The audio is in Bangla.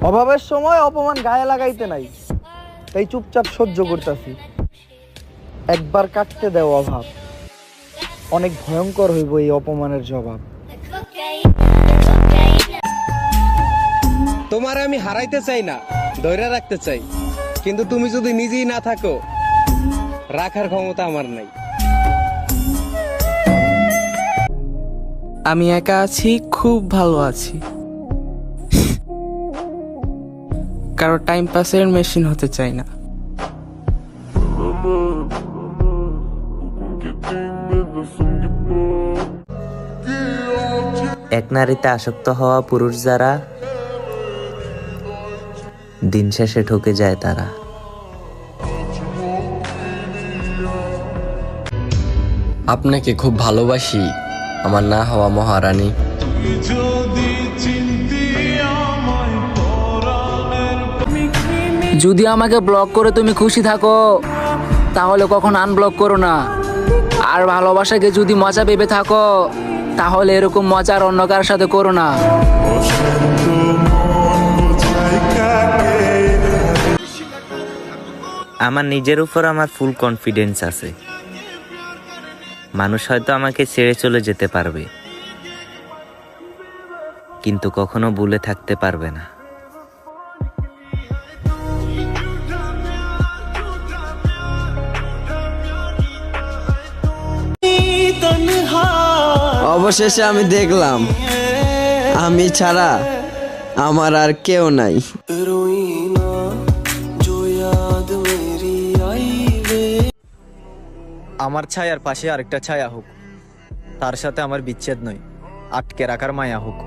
অভাবের সময় অপমান গায়ে লাগাইতে নাই, তাই চুপচাপ সহ্য করতেছি। একবার কাটতে দেও অভাব, অনেক ভয়ঙ্কর হইব এই অপমানের জবাব। তোমার আমি হারাইতে চাই না, ধৈর্য রাখতে চাই, কিন্তু তুমি যদি নিজেই না থাকো, রাখার ক্ষমতা আমার নাই। আমি একা আছি, খুব ভালো আছি। কারো টাইম পাসের মেশিন হতে চাই না। এক নারীতে আসক্ত হওয়া পুরুষ যারা, দিন শেষে ঠকে যায় তারা। আপনাকে খুব ভালোবাসি আমার না হওয়া মহারানী। যদি আমাকে ব্লক করে তুমি খুশি থাকো, তাহলে কখন আনব্লক করো না। আর ভালোবাসাকে যদি মজা ভেবে থাকো, তাহলে এরকম মজার অন্য কারোর সাথে করো না। আমার নিজের উপর আমার ফুল কনফিডেন্স আছে। মানুষ হয়তো আমাকে ছেড়ে চলে যেতে পারবে, কিন্তু কখনো ভুলে থাকতে পারবে না। অবশেষে আমি দেখলাম আমি ছাড়া আমার আর কেউ নাই। আমার ছায়ার পাশে আরেকটা ছায়া হোক, তার সাথে আমার বিচ্ছেদ নয়, আটকে রাখার মায়া হোক।